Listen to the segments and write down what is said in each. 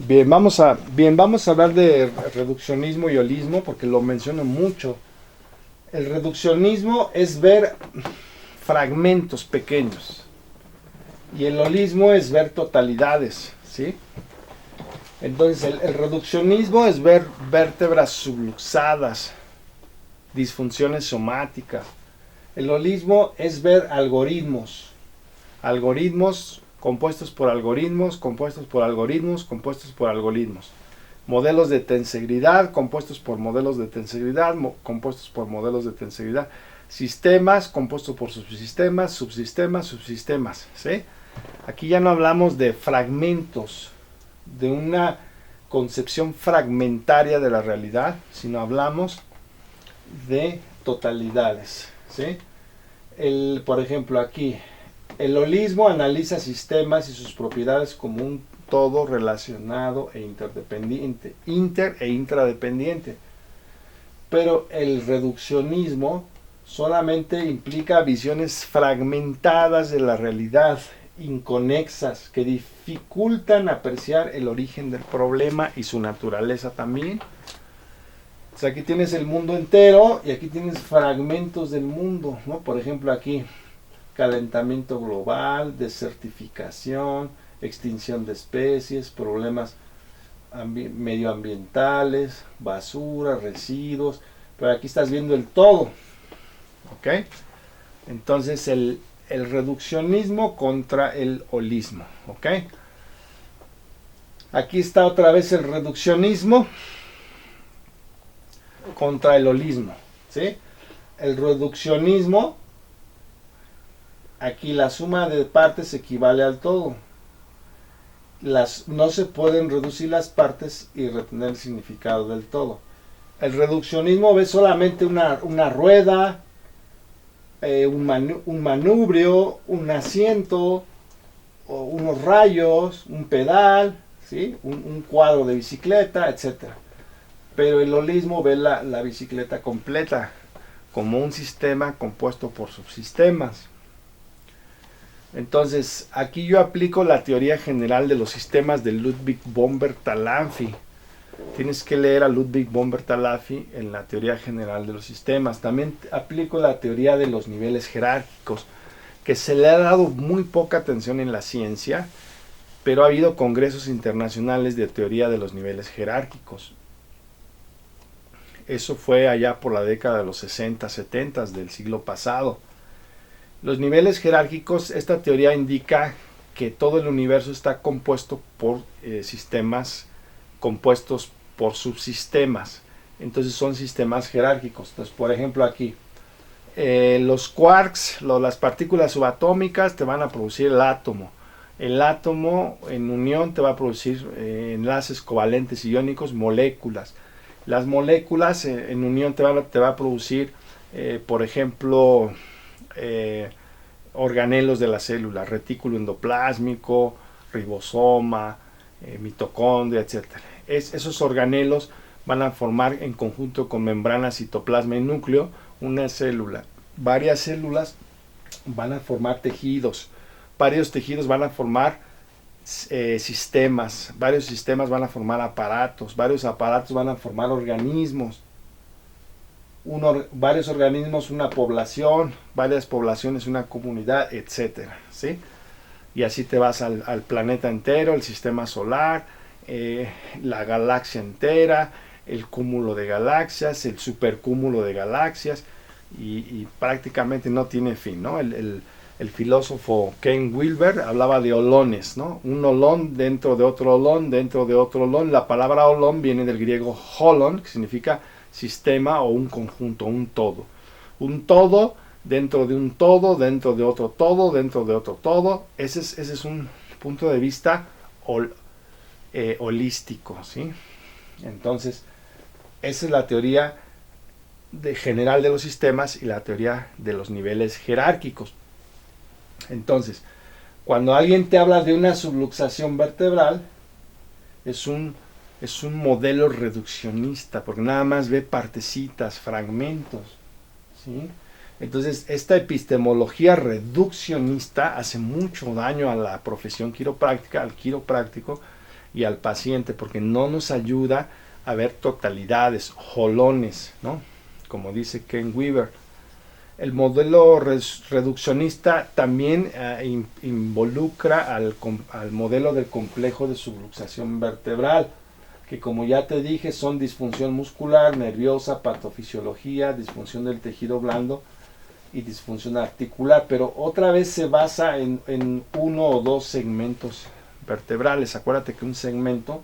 Vamos a hablar de reduccionismo y holismo porque lo menciono mucho. El reduccionismo es ver fragmentos pequeños y el holismo es ver totalidades, ¿sí? Entonces el reduccionismo es ver vértebras subluxadas, disfunciones somáticas. El holismo es ver algoritmos, algoritmos compuestos por algoritmos, compuestos por algoritmos, compuestos por algoritmos. Modelos de tensegridad compuestos por modelos de tensegridad, compuestos por modelos de tensegridad. Sistemas compuestos por subsistemas, subsistemas, subsistemas. ¿Sí? Aquí ya no hablamos de fragmentos, de una concepción fragmentaria de la realidad, sino hablamos de totalidades. ¿Sí? Por ejemplo, aquí, el holismo analiza sistemas y sus propiedades como un todo relacionado e interdependiente, inter e intradependiente. Pero el reduccionismo solamente implica visiones fragmentadas de la realidad, inconexas, que dificultan apreciar el origen del problema y su naturaleza también. O sea, aquí tienes el mundo entero y aquí tienes fragmentos del mundo, ¿no? Por ejemplo, aquí calentamiento global, desertificación, extinción de especies, problemas medioambientales, basura, residuos, pero aquí estás viendo el todo, ¿ok? Entonces el reduccionismo contra el holismo, ¿ok? Aquí está otra vez el reduccionismo contra el holismo, ¿sí? El reduccionismo, aquí la suma de partes equivale al todo. No se pueden reducir las partes y retener el significado del todo. El reduccionismo ve solamente una rueda, un manubrio, un asiento, o unos rayos, un pedal, ¿sí? un cuadro de bicicleta, etc. Pero el holismo ve la bicicleta completa, como un sistema compuesto por subsistemas. Entonces, aquí yo aplico la teoría general de los sistemas de Ludwig von Bertalanffy. Tienes que leer a Ludwig von Bertalanffy en la teoría general de los sistemas. También aplico la teoría de los niveles jerárquicos, que se le ha dado muy poca atención en la ciencia, pero ha habido congresos internacionales de teoría de los niveles jerárquicos. Eso fue allá por la década de los 60, 70 del siglo pasado. Los niveles jerárquicos, esta teoría indica que todo el universo está compuesto por sistemas compuestos por subsistemas. Entonces son sistemas jerárquicos. Entonces, por ejemplo, aquí, los quarks, las partículas subatómicas te van a producir el átomo. El átomo en unión te va a producir enlaces covalentes iónicos, moléculas. Las moléculas en unión te va a producir, por ejemplo, organelos de la célula, retículo endoplásmico, ribosoma, mitocondria, etc. Esos organelos van a formar en conjunto con membrana, citoplasma y núcleo una célula. Varias células van a formar tejidos, varios tejidos van a formar sistemas, varios sistemas van a formar aparatos, varios aparatos van a formar organismos, varios organismos una población, varias poblaciones una comunidad, etcétera, ¿sí? Y así te vas al planeta entero, el sistema solar, la galaxia entera, el cúmulo de galaxias, el supercúmulo de galaxias, y prácticamente no tiene fin, ¿no? El filósofo Ken Wilber hablaba de holones, ¿no? Un holón dentro de otro holón, dentro de otro holón. La palabra holón viene del griego holon, que significa sistema o un conjunto, un todo. Un todo dentro de un todo, dentro de otro todo, dentro de otro todo. Ese es un punto de vista holístico, ¿sí? Entonces, esa es la teoría general de los sistemas y la teoría de los niveles jerárquicos. Entonces, cuando alguien te habla de una subluxación vertebral, es un modelo reduccionista, porque nada más ve partecitas, fragmentos, ¿sí? Entonces, esta epistemología reduccionista hace mucho daño a la profesión quiropráctica, al quiropráctico, y al paciente, porque no nos ayuda a ver totalidades, holones, ¿no? Como dice Ken Weaver. El modelo reduccionista también involucra al modelo del complejo de subluxación vertebral, que como ya te dije son disfunción muscular, nerviosa, patofisiología, disfunción del tejido blando y disfunción articular, pero otra vez se basa en uno o dos segmentos vertebrales. Acuérdate que un segmento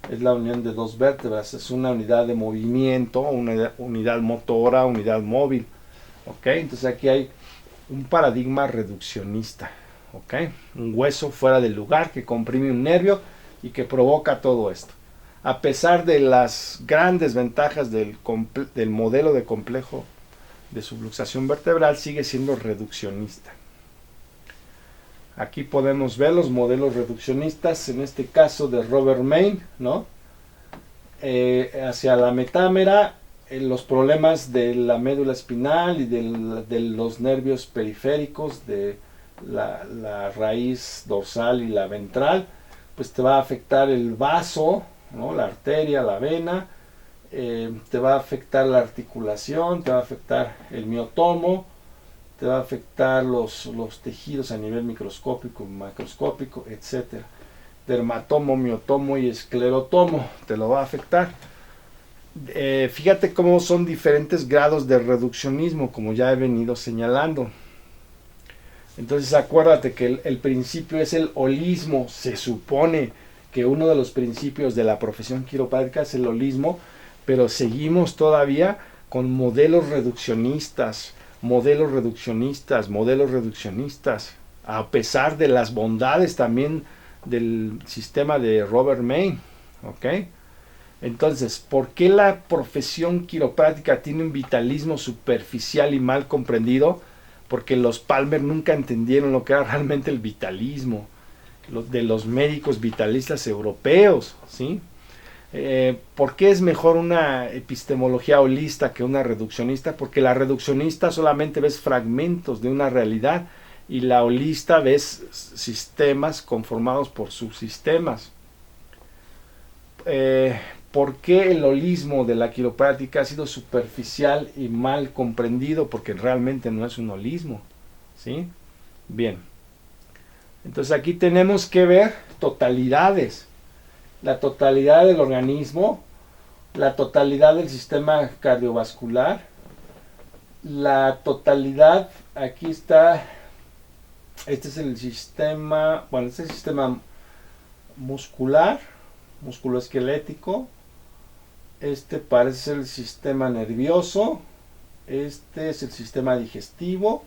es la unión de dos vértebras, es una unidad de movimiento, una unidad motora, unidad móvil. ¿Ok? Entonces aquí hay un paradigma reduccionista. ¿Ok? Un hueso fuera del lugar que comprime un nervio y que provoca todo esto. A pesar de las grandes ventajas del modelo de complejo de subluxación vertebral, sigue siendo reduccionista. Aquí podemos ver los modelos reduccionistas, en este caso de Robert Main, ¿no? Hacia la metámera, los problemas de la médula espinal y de los nervios periféricos, de la raíz dorsal y la ventral, pues te va a afectar el vaso, ¿no? La arteria, la vena, te va a afectar la articulación, te va a afectar el miotomo, te va a afectar los tejidos a nivel microscópico, macroscópico, etc. Dermatomo, miotomo y esclerotomo te lo va a afectar. Fíjate cómo son diferentes grados de reduccionismo, como ya he venido señalando. Entonces acuérdate que el principio es el holismo. Se supone que uno de los principios de la profesión quiropráctica es el holismo, pero seguimos todavía con modelos reduccionistas, a pesar de las bondades también del sistema de Robert Main. ¿Ok? Entonces, ¿por qué la profesión quiropráctica tiene un vitalismo superficial y mal comprendido? Porque los Palmer nunca entendieron lo que era realmente el vitalismo de los médicos vitalistas europeos, ¿sí? ¿Por qué es mejor una epistemología holista que una reduccionista? Porque la reduccionista solamente ves fragmentos de una realidad y la holista ves sistemas conformados por subsistemas. ¿Por qué el holismo de la quiropráctica ha sido superficial y mal comprendido? Porque realmente no es un holismo, ¿sí? Bien. Entonces aquí tenemos que ver totalidades. La totalidad del organismo, la totalidad del sistema cardiovascular, la totalidad, aquí está, este es el sistema, bueno, este es el sistema muscular, musculoesquelético, este parece ser el sistema nervioso, este es el sistema digestivo,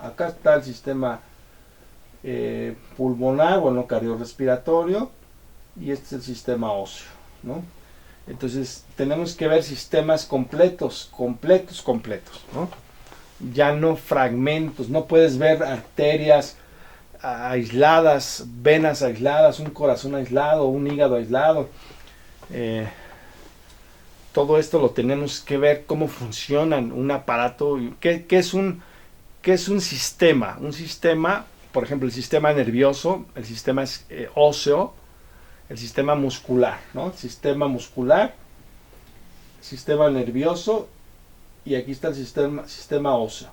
acá está el sistema pulmonar, bueno, cardiorrespiratorio, y este es el sistema óseo, ¿no? Entonces tenemos que ver sistemas completos, ¿no? Ya no fragmentos, no puedes ver arterias aisladas, venas aisladas, un corazón aislado, un hígado aislado. Todo esto lo tenemos que ver cómo funcionan un aparato, qué es un sistema. Un sistema, por ejemplo, el sistema nervioso, el sistema óseo, el sistema muscular, ¿no? Sistema muscular, sistema nervioso y aquí está el sistema óseo.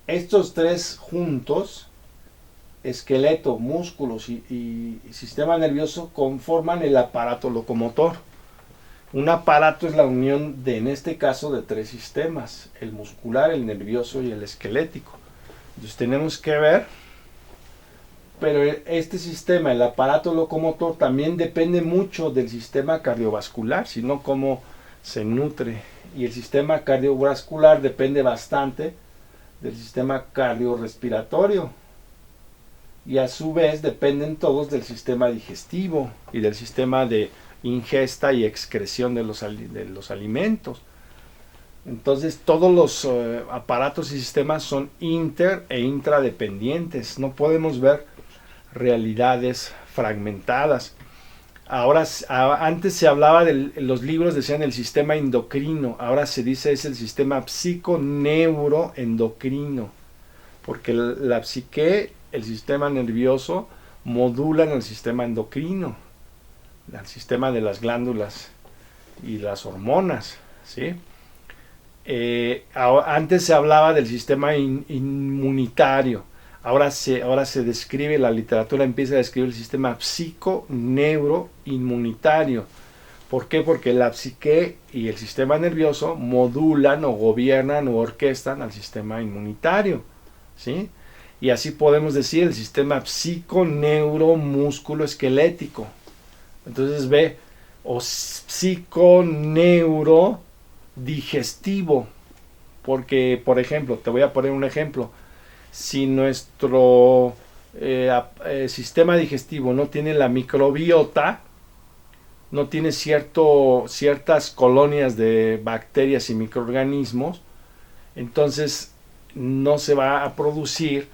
Estos tres juntos, esqueleto, músculos y sistema nervioso, conforman el aparato locomotor. Un aparato es la unión de, en este caso, de tres sistemas: el muscular, el nervioso y el esquelético. Entonces tenemos que ver, pero este sistema, el aparato locomotor, también depende mucho del sistema cardiovascular, sino cómo se nutre. Y el sistema cardiovascular depende bastante del sistema cardiorrespiratorio. Y a su vez dependen todos del sistema digestivo y del sistema de ingesta y excreción de los alimentos. Entonces todos los aparatos y sistemas son inter e intradependientes. No podemos ver realidades fragmentadas. Ahora, antes se hablaba de los libros, decían el sistema endocrino, ahora se dice es el sistema psiconeuroendocrino, porque la psique, el sistema nervioso, modulan el sistema endocrino. al sistema de las glándulas y las hormonas, ¿sí? Antes se hablaba del sistema inmunitario, ahora se describe, la literatura empieza a describir el sistema psico-neuro-inmunitario. ¿Por qué? Porque la psique y el sistema nervioso modulan o gobiernan o orquestan al sistema inmunitario, ¿sí? Y así podemos decir el sistema psico-neuro-músculo-esquelético. Entonces ve, o psico-neuro-digestivo. Porque, por ejemplo, te voy a poner un ejemplo. Si nuestro sistema digestivo no tiene la microbiota, no tiene ciertas colonias de bacterias y microorganismos, entonces no se va a producir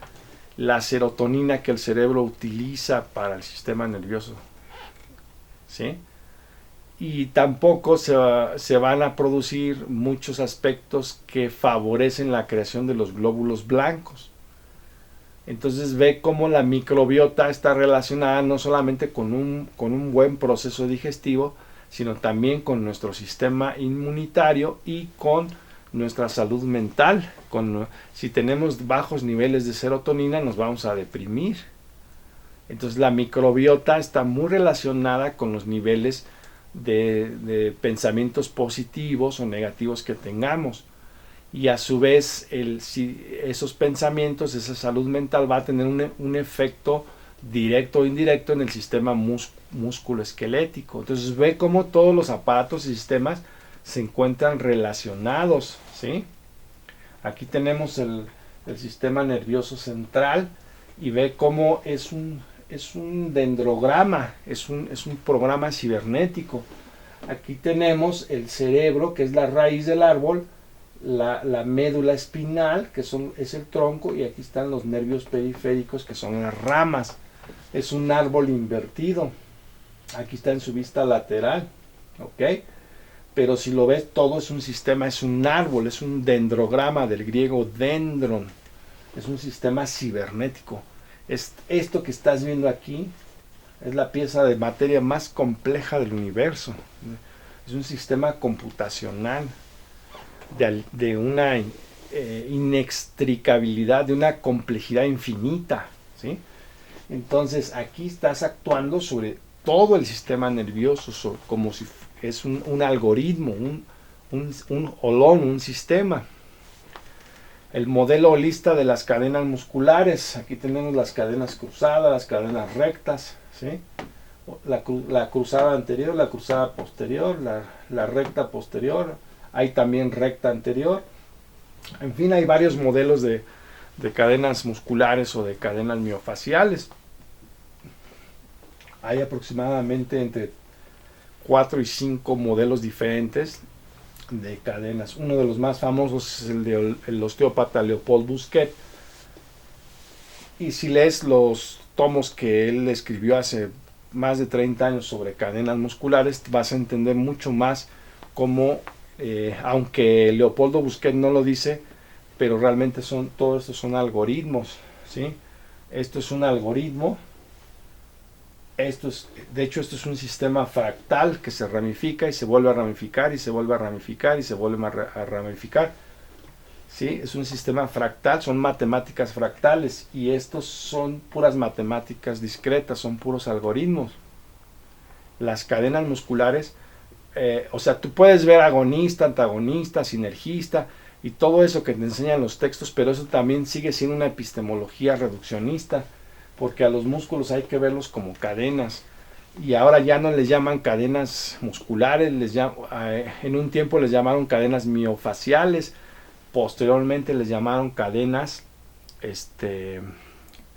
la serotonina que el cerebro utiliza para el sistema nervioso, ¿sí? Y tampoco se van a producir muchos aspectos que favorecen la creación de los glóbulos blancos. Entonces ve cómo la microbiota está relacionada no solamente con un buen proceso digestivo, sino también con nuestro sistema inmunitario y con nuestra salud mental. Si tenemos bajos niveles de serotonina, nos vamos a deprimir. Entonces la microbiota está muy relacionada con los niveles de pensamientos positivos o negativos que tengamos. Y a su vez esos pensamientos, esa salud mental va a tener un efecto directo o indirecto en el sistema músculo-esquelético. Entonces ve cómo todos los aparatos y sistemas se encuentran relacionados, ¿sí? Aquí tenemos el sistema nervioso central y ve cómo es un dendrograma, es un programa cibernético. Aquí tenemos el cerebro, que es la raíz del árbol, la médula espinal, que es el tronco, y aquí están los nervios periféricos, que son las ramas. Es un árbol invertido. Aquí está en su vista lateral, ¿ok? Pero si lo ves, todo es un sistema, es un árbol, es un dendrograma, del griego dendron. Es un sistema cibernético. Esto que estás viendo aquí es la pieza de materia más compleja del universo. Es un sistema computacional de una inextricabilidad, de una complejidad infinita, ¿sí? Entonces aquí estás actuando sobre todo el sistema nervioso, como si es un algoritmo, un holón, un sistema. El modelo holista de las cadenas musculares. Aquí tenemos las cadenas cruzadas, las cadenas rectas, ¿sí? La cruzada anterior, la cruzada posterior, la recta posterior. Hay también recta anterior. En fin, hay varios modelos de cadenas musculares o de cadenas miofaciales. Hay aproximadamente entre 4 y 5 modelos diferentes de cadenas. Uno de los más famosos es el osteópata Leopold Busquet. Y si lees los tomos que él escribió hace más de 30 años sobre cadenas musculares, vas a entender mucho más cómo, aunque Leopoldo Busquet no lo dice, pero realmente todos estos son algoritmos, ¿sí? Esto es un algoritmo. De hecho, esto es un sistema fractal que se ramifica y se vuelve a ramificar y se vuelve a ramificar y se vuelve a ramificar. ¿Sí? Es un sistema fractal, son matemáticas fractales y estos son puras matemáticas discretas, son puros algoritmos. Las cadenas musculares, o sea, tú puedes ver agonista, antagonista, sinergista y todo eso que te enseñan los textos, pero eso también sigue siendo una epistemología reduccionista, porque a los músculos hay que verlos como cadenas, y ahora ya no les llaman cadenas musculares, en un tiempo les llamaron cadenas miofaciales, posteriormente les llamaron cadenas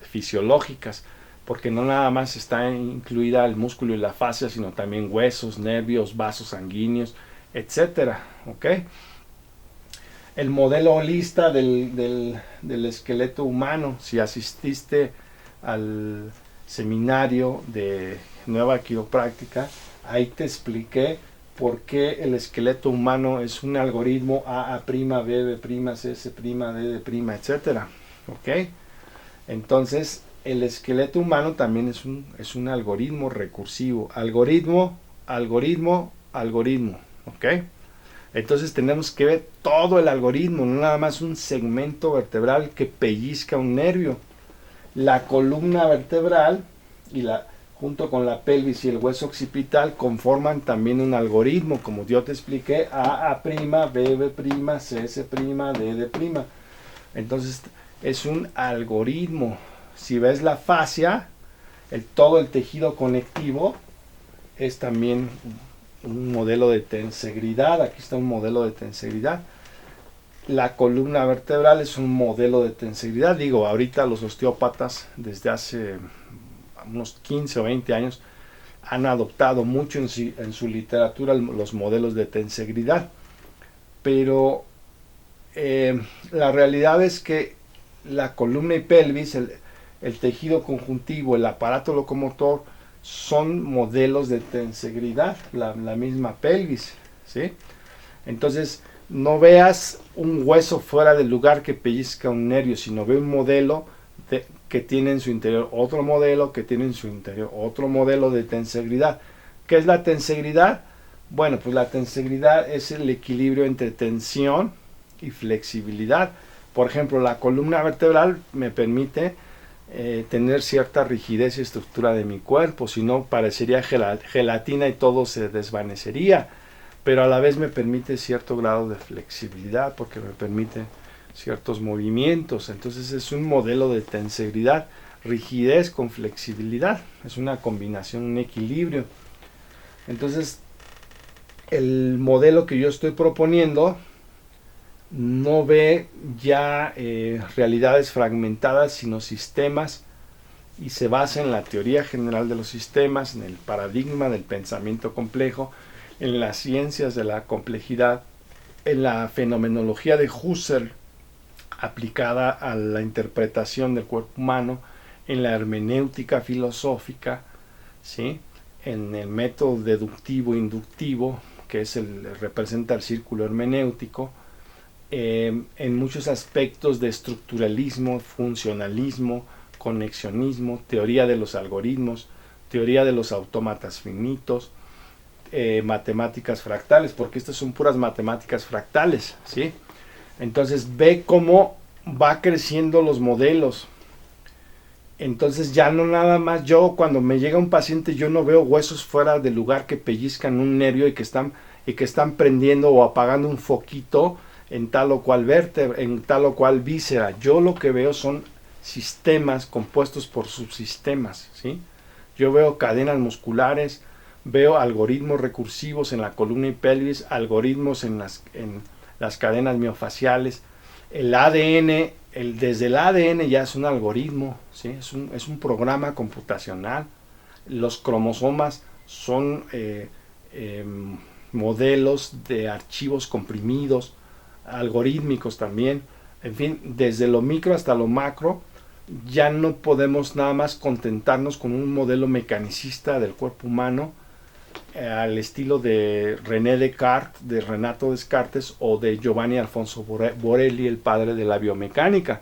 fisiológicas, porque no nada más está incluida el músculo y la fascia, sino también huesos, nervios, vasos sanguíneos, etcétera, ¿ok? El modelo holista del esqueleto humano, si asististe al seminario de Nueva Quiropráctica, ahí te expliqué por qué el esqueleto humano es un algoritmo A', B', B', C', D', D', etcétera, ¿ok? Entonces, el esqueleto humano también es un algoritmo recursivo. Algoritmo, algoritmo, algoritmo. ¿Ok? Entonces tenemos que ver todo el algoritmo, no nada más un segmento vertebral que pellizca un nervio. La columna vertebral y junto con la pelvis y el hueso occipital conforman también un algoritmo, como yo te expliqué, A', B', B', CS', D'. Entonces es un algoritmo. Si ves la fascia, todo el tejido conectivo es también un modelo de tensegridad. Aquí está un modelo de tensegridad. La columna vertebral es un modelo de tensegridad. Digo, ahorita los osteópatas desde hace unos 15 o 20 años han adoptado mucho en su literatura los modelos de tensegridad. Pero la realidad es que la columna y pelvis, el tejido conjuntivo, el aparato locomotor, son modelos de tensegridad, la misma pelvis, ¿sí? Entonces, no veas un hueso fuera del lugar que pellizca un nervio, sino ve un modelo que tiene en su interior otro modelo, que tiene en su interior otro modelo de tensegridad. ¿Qué es la tensegridad? Bueno, pues la tensegridad es el equilibrio entre tensión y flexibilidad. Por ejemplo, la columna vertebral me permite tener cierta rigidez y estructura de mi cuerpo, si no parecería gelatina y todo se desvanecería, pero a la vez me permite cierto grado de flexibilidad porque me permite ciertos movimientos. Entonces es un modelo de tensegridad, rigidez con flexibilidad, es una combinación, un equilibrio. Entonces el modelo que yo estoy proponiendo no ve ya realidades fragmentadas, sino sistemas, y se basa en la teoría general de los sistemas, en el paradigma del pensamiento complejo, en las ciencias de la complejidad, en la fenomenología de Husserl aplicada a la interpretación del cuerpo humano, en la hermenéutica filosófica, ¿sí? En el método deductivo-inductivo, que representa el círculo hermenéutico, en muchos aspectos de estructuralismo, funcionalismo, conexionismo, teoría de los algoritmos, teoría de los autómatas finitos, matemáticas fractales, porque estas son puras matemáticas fractales, ¿sí? Entonces ve cómo va creciendo los modelos. Entonces ya no nada más yo, cuando me llega un paciente, yo no veo huesos fuera del lugar que pellizcan un nervio y que están prendiendo o apagando un foquito en tal o cual vértebra, en tal o cual víscera. Yo lo que veo son sistemas compuestos por subsistemas, ¿sí? Yo veo cadenas musculares, veo algoritmos recursivos en la columna y pelvis, algoritmos en las cadenas miofaciales. El ADN, desde el ADN ya es un algoritmo, ¿sí? Es un programa computacional. Los cromosomas son modelos de archivos comprimidos, algorítmicos también. En fin, desde lo micro hasta lo macro, ya no podemos nada más contentarnos con un modelo mecanicista del cuerpo humano al estilo de René Descartes, de Renato Descartes o de Giovanni Alfonso Borelli, el padre de la biomecánica.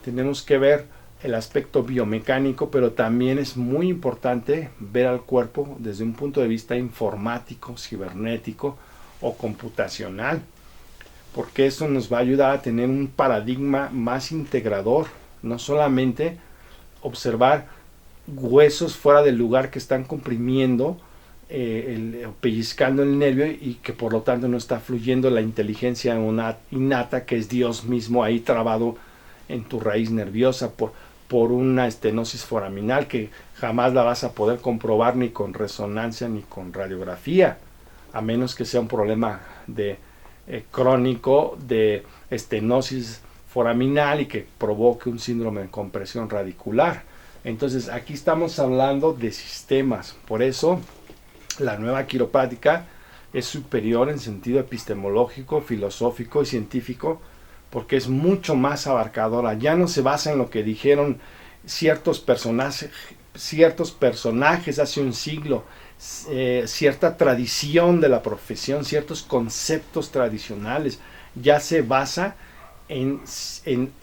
Tenemos que ver el aspecto biomecánico, pero también es muy importante ver al cuerpo desde un punto de vista informático, cibernético o computacional, porque eso nos va a ayudar a tener un paradigma más integrador, no solamente observar huesos fuera del lugar que están comprimiendo, pellizcando el nervio y que por lo tanto no está fluyendo la inteligencia innata que es Dios mismo ahí trabado en tu raíz nerviosa por una estenosis foraminal que jamás la vas a poder comprobar ni con resonancia ni con radiografía, a menos que sea un problema crónico de estenosis foraminal y que provoque un síndrome de compresión radicular. Entonces aquí estamos hablando de sistemas, por eso la nueva quiropráctica es superior en sentido epistemológico, filosófico y científico, porque es mucho más abarcadora. Ya no se basa en lo que dijeron ciertos personajes hace un siglo, cierta tradición de la profesión, ciertos conceptos tradicionales. Ya se basa en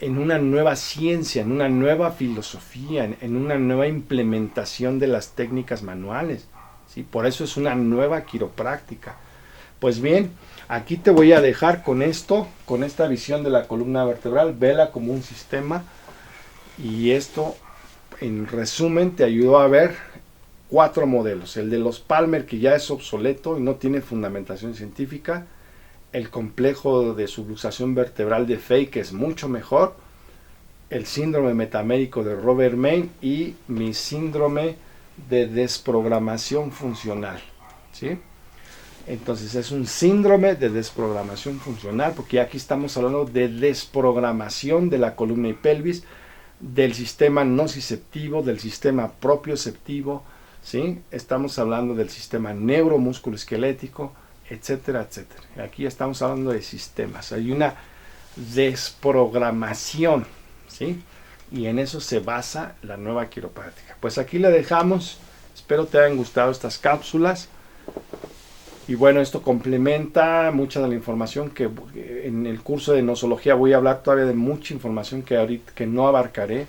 una nueva ciencia, en una nueva filosofía, en una nueva implementación de las técnicas manuales, ¿sí? Por eso es una nueva quiropráctica. Pues bien, aquí te voy a dejar con esto, con esta visión de la columna vertebral. Vela como un sistema, y esto en resumen te ayudó a ver 4 modelos: el de los Palmer, que ya es obsoleto y no tiene fundamentación científica; el complejo de subluxación vertebral de Fay, que es mucho mejor; el síndrome metamédico de Robert Main; y mi síndrome de desprogramación funcional, ¿sí? Entonces es un síndrome de desprogramación funcional, porque aquí estamos hablando de desprogramación de la columna y pelvis, del sistema nociceptivo, del sistema propioceptivo, ¿sí? Estamos hablando del sistema neuromusculoesquelético, etcétera, etcétera. Aquí estamos hablando de sistemas. Hay una desprogramación, ¿sí? Y en eso se basa la nueva quiropráctica. Pues aquí la dejamos. Espero te hayan gustado estas cápsulas. Y bueno, esto complementa mucha de la información que en el curso de nosología voy a hablar todavía de mucha información que ahorita que no abarcaré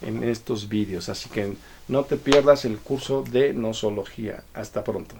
en estos vídeos. Así que no te pierdas el curso de nosología. Hasta pronto.